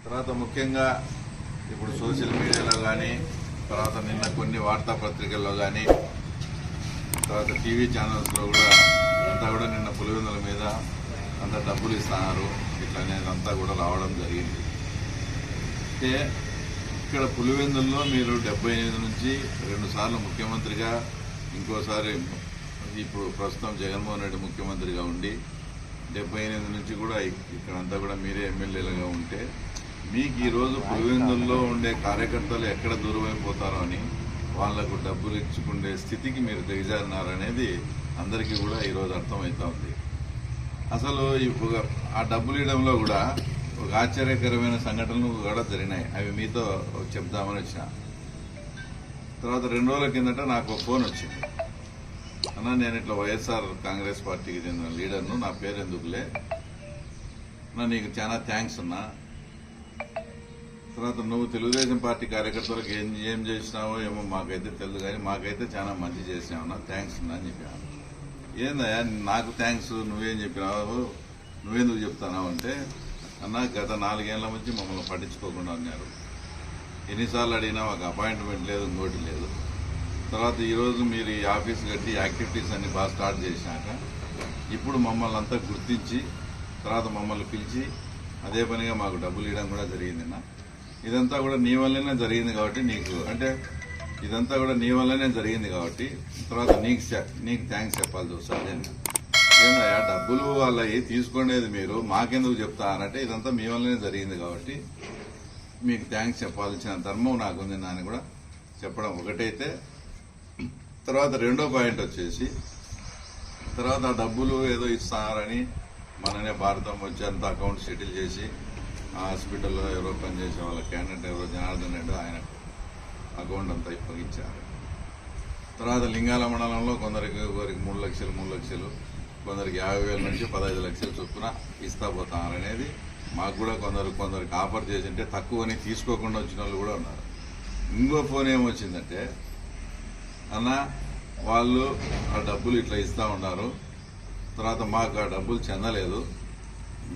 తర్వాత ముఖ్యంగా ఇప్పుడు సోషల్ మీడియాలో కానీ తర్వాత నిన్న కొన్ని వార్తాపత్రికల్లో కానీ తర్వాత టీవీ ఛానల్స్లో కూడా అంతా కూడా నిన్న పులివెందుల మీద అంత డబ్బులు ఇస్తున్నారు ఇట్లా అనేది అంతా కూడా రావడం జరిగింది. అంటే ఇక్కడ పులివెందుల్లో మీరు 78 నుంచి 2 సార్లు ముఖ్యమంత్రిగా, ఇంకోసారి ఇప్పుడు ప్రస్తుతం జగన్మోహన్ రెడ్డి ముఖ్యమంత్రిగా ఉండి 78 నుంచి కూడా ఇక్కడంతా కూడా మీరే ఎమ్మెల్యేలుగా ఉంటే మీకు ఈరోజు పులివెందుల్లో ఉండే కార్యకర్తలు ఎక్కడ దూరమైపోతారో అని వాళ్లకు డబ్బులు ఇచ్చుకునే స్థితికి మీరు దిగజారినారనేది అందరికీ కూడా ఈరోజు అర్థమవుతా ఉంది. అసలు ఆ డబ్బులు ఇవ్వడంలో కూడా ఒక ఆశ్చర్యకరమైన సంఘటనలు కూడా జరిగినాయి. అవి మీతో చెప్దామని వచ్చిన. తర్వాత 2 రోజుల కిందట నాకు ఒక ఫోన్ వచ్చింది. అన్నా, నేను ఇట్లా వైఎస్ఆర్ కాంగ్రెస్ పార్టీకి చెందిన లీడర్ను, నా పేరు ఎందుకులే, నీకు చాలా థ్యాంక్స్ అన్నా. తర్వాత నువ్వు తెలుగుదేశం పార్టీ కార్యకర్తలకు ఏం చేసినావో ఏమో మాకైతే తెలియదు, కానీ మాకైతే చాలా మంచి చేసినావన్నా, థ్యాంక్స్ అన్నా అని చెప్పాను. ఏందయ్యా నాకు థ్యాంక్స్, నువ్వేం చెప్పినావు, నువ్వెందుకు చెప్తున్నావు అంటే, అన్న గత 4 ఏళ్ల నుంచి మమ్మల్ని పట్టించుకోకుండా ఉన్నారు. ఎన్నిసార్లు అడిగినా మాకు అపాయింట్మెంట్ లేదు, ఇంకోటి లేదు. తర్వాత ఈరోజు మీరు ఈ ఆఫీస్ కట్టి యాక్టివిటీస్ అన్ని బాగా స్టార్ట్ చేసినాక ఇప్పుడు మమ్మల్ని అంతా గుర్తించి తర్వాత మమ్మల్ని పిలిచి అదే పనిగా మాకు డబ్బులు ఇవ్వడం కూడా జరిగిందన్న. ఇదంతా కూడా నీ వల్లనే జరిగింది కాబట్టి ఇదంతా కూడా నీ వల్లనే జరిగింది కాబట్టి తర్వాత నీకు థ్యాంక్స్ చెప్పాల్సి వస్తుంది. ఏందయ్యా డబ్బులు వాళ్ళవి తీసుకునేది మీరు, మాకెందుకు చెప్తా అనంటే ఇదంతా మీ వల్లనే జరిగింది కాబట్టి మీకు థ్యాంక్స్ చెప్పాల్సిన ధర్మం నాకుంది అని కూడా చెప్పడం ఒకటైతే. తర్వాత 2వ పాయింట్ వచ్చేసి, తర్వాత ఆ డబ్బులు ఏదో ఇస్తారని మననే భారతం వచ్చి అంత అకౌంట్ సెటిల్ చేసి ఆ హాస్పిటల్లో ఎవరో పనిచేసే వాళ్ళ క్యాండిడేట్ ఎవరో జనార్దన్ రెడ్డి ఆయన అకౌంట్ అంతా ఇప్పగించారు. తర్వాత లింగాల మండలంలో కొందరికి 3 లక్షలు, కొందరికి 50,000 నుంచి 15 లక్షలు చొప్పున ఇస్తా పోతారనేది మాకు కూడా కొందరికి ఆఫర్ చేసింటే తక్కువని తీసుకోకుండా వచ్చిన వాళ్ళు కూడా ఉన్నారు. ఇంకో ఫోన్ ఏమొచ్చిందంటే, అన్న వాళ్ళు ఆ డబ్బులు ఇట్లా ఇస్తా ఉన్నారు, తర్వాత మాకు ఆ డబ్బులు చెందలేదు,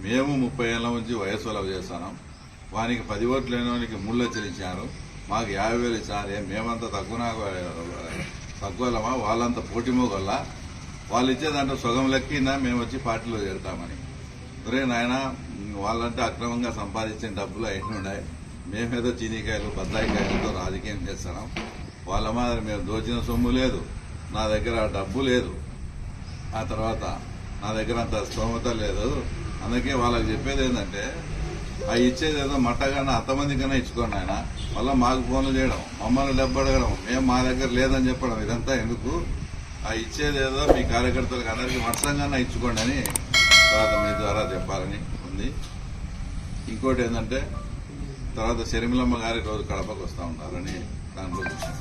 మేము 30 ఏళ్ల నుంచి వయస్సు లవ్ చేస్తున్నాం, వానికి 10 ఓట్లు లేనివానికి 3 లక్షలు ఇచ్చారు, మాకు 50,000 ఇచ్చారు, మేమంతా తక్కువలమా, వాళ్ళంతా పోటీమోగల్లా, వాళ్ళు ఇచ్చే దాంట్లో సగం లెక్కినా మేము వచ్చి పార్టీలో చేరుతామని. ఒరే నాయన, వాళ్ళంటే అక్రమంగా సంపాదించిన డబ్బులు అయినా ఉన్నాయి, మేమేదో చీనీకాయలు బత్తాయికాయలతో రాజకీయం చేస్తున్నాం, వాళ్ళ మాదిరి మేము దోచిన సొమ్ము లేదు, నా దగ్గర డబ్బు లేదు, ఆ తర్వాత నా దగ్గర అంత స్తోమత లేదు. అందుకే వాళ్ళకి చెప్పేది ఏంటంటే, ఆ ఇచ్చేది ఏదో మట్టగానే 100 కన్నా ఇచ్చుకోండి ఆయన, మళ్ళీ మాకు ఫోన్లు చేయడం, మమ్మల్ని డబ్బు అడగడం, మేము మా దగ్గర లేదని చెప్పడం, ఇదంతా ఎందుకు? ఆ ఇచ్చేది ఏదో మీ కార్యకర్తలకు అందరికీ మట్టంగానే ఇచ్చుకోండి అని తర్వాత మీ ద్వారా చెప్పాలని ఉంది. ఇంకోటి ఏంటంటే, తర్వాత షర్మిలమ్మ గారి రోజు కడపకు వస్తూ ఉంటారని దాంట్లో చూసాం.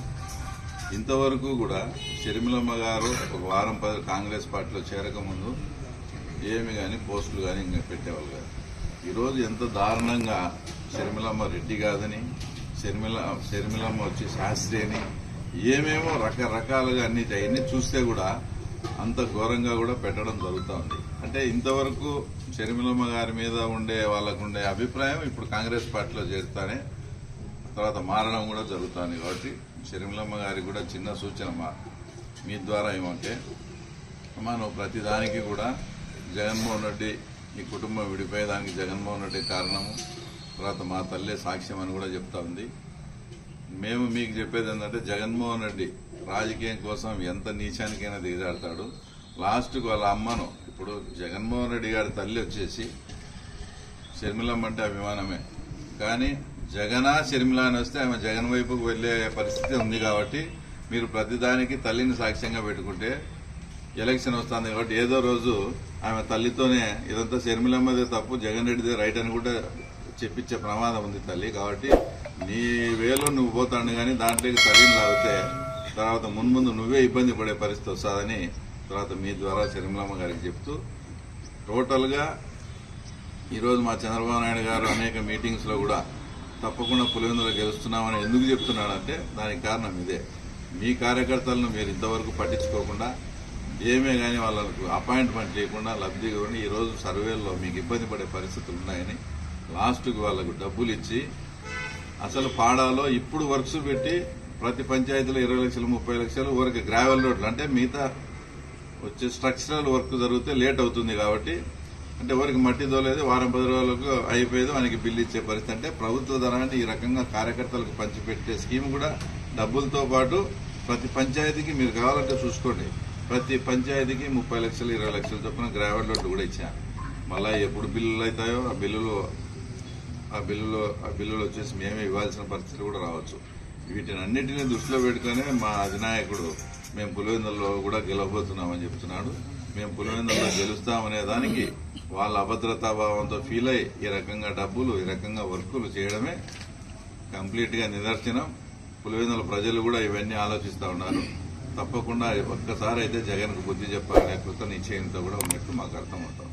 ఇంతవరకు కూడా షర్మిలమ్మ గారు ఒక వారం 10 కాంగ్రెస్ పార్టీలో చేరకముందు ఏమి కానీ పోస్టులు కానీ ఇంకా పెట్టేవాళ్ళు కాదు. ఈరోజు ఎంత దారుణంగా షర్మిలమ్మ రెడ్డి కాదని, షర్మిలమ్మ వచ్చి శాస్త్రి అని ఏమేమో రకరకాలుగా అన్ని చూస్తే కూడా అంత ఘోరంగా కూడా పెట్టడం జరుగుతూ ఉంది. అంటే ఇంతవరకు షర్మిలమ్మ గారి మీద వాళ్ళకుండే అభిప్రాయం ఇప్పుడు కాంగ్రెస్ పార్టీలో చేస్తానే తర్వాత మారడం కూడా జరుగుతుంది. కాబట్టి షర్మిలమ్మ గారికి కూడా చిన్న సూచన మీ ద్వారా ఏమంటే, నువ్వు ప్రతిదానికి కూడా జగన్మోహన్ రెడ్డి ఈ కుటుంబం విడిపోయేదానికి జగన్మోహన్ రెడ్డి కారణము, తర్వాత మా తల్లే సాక్ష్యం అని కూడా చెప్తా ఉంది. మేము మీకు చెప్పేది ఏంటంటే, జగన్మోహన్ రెడ్డి రాజకీయం కోసం ఎంత నీచానికైనా దిగజాడతాడు. లాస్ట్కు వాళ్ళ అమ్మను, ఇప్పుడు జగన్మోహన్ రెడ్డి గారి తల్లి వచ్చేసి షర్మిలమ్మ అంటే అభిమానమే, కానీ షర్మిల అని వస్తే ఆమె జగన్ వైపుకు వెళ్లే పరిస్థితి ఉంది. కాబట్టి మీరు ప్రతిదానికి తల్లిని సాక్ష్యంగా పెట్టుకుంటే ఎలక్షన్ వస్తుంది కాబట్టి ఏదో రోజు ఆమె తల్లితోనే ఇదంతా షర్మిలమ్మదే తప్పు, జగన్ రెడ్డిదే రైట్ అని కూడా చెప్పించే ప్రమాదం ఉంది తల్లి. కాబట్టి నీ వేలో నువ్వు పోతాడు, కానీ దాంట్లోకి తల్లిని లాగితే తర్వాత మున్ముందు నువ్వే ఇబ్బంది పడే పరిస్థితి వస్తుందని తర్వాత మీ ద్వారా షర్మిలమ్మ గారికి చెప్తూ, టోటల్గా ఈరోజు మా చంద్రబాబు నాయుడు గారు అనేక మీటింగ్స్లో కూడా తప్పకుండా పులివెందులో గెలుస్తున్నామని ఎందుకు చెప్తున్నాడంటే దానికి కారణం ఇదే. మీ కార్యకర్తలను మీరు ఇంతవరకు పట్టించుకోకుండా ఏమే కానీ వాళ్ళకు అపాయింట్మెంట్ లేకుండా లబ్ధి కూడా ఈరోజు సర్వేల్లో మీకు ఇబ్బంది పడే పరిస్థితులు ఉన్నాయని లాస్ట్కు వాళ్ళకు డబ్బులు ఇచ్చి అసలు పాడాలో ఇప్పుడు వర్క్స్ పెట్టి ప్రతి పంచాయతీలో 20 లక్షలు 30 లక్షలు ఊరికి గ్రావెల్ రోడ్లు అంటే మిగతా వచ్చే స్ట్రక్చరల్ వర్క్ జరిగితే లేట్ అవుతుంది కాబట్టి అంటే ఊరికి మట్టి దోలేదు వారం 10 రోజులకు అయిపోయేది మనకి బిల్లు ఇచ్చే పరిస్థితి. అంటే ప్రభుత్వ ధనాన్ని ఈ రకంగా కార్యకర్తలకు పంచిపెట్టే స్కీమ్ కూడా డబ్బులతో పాటు ప్రతి పంచాయతీకి మీరు కావాలంటే చూసుకోండి, ప్రతి పంచాయతీకి 30 లక్షలు 20 లక్షల చొప్పున గ్రావెల్ రోడ్లు కూడా ఇచ్చాను. మళ్ళీ ఎప్పుడు బిల్లులు అవుతాయో ఆ బిల్లులు వచ్చేసి మేమే ఇవ్వాల్సిన పరిస్థితి కూడా రావచ్చు. వీటిని అన్నింటినీ దృష్టిలో పెట్టుకునే మా అధినాయకుడు మేము పులివెందులలో కూడా గెలవబోతున్నామని చెప్తున్నాడు. మేము పులివెందులలో గెలుస్తామనే దానికి వాళ్ళ అభద్రతాభావంతో ఫీల్ అయ్యి ఈ రకంగా డబ్బులు ఈ రకంగా వర్కులు చేయడమే కంప్లీట్ గా నిదర్శనం. పులివెందుల ప్రజలు కూడా ఇవన్నీ ఆలోచిస్తూ ఉన్నారు. తప్పకుండా ఒక్కసారి అయితే జగన్కు బుద్ధి చెప్పాలనే కృత నిశ్చయంతో కూడా ఉన్నట్టు మాకు అర్థమవుతాం.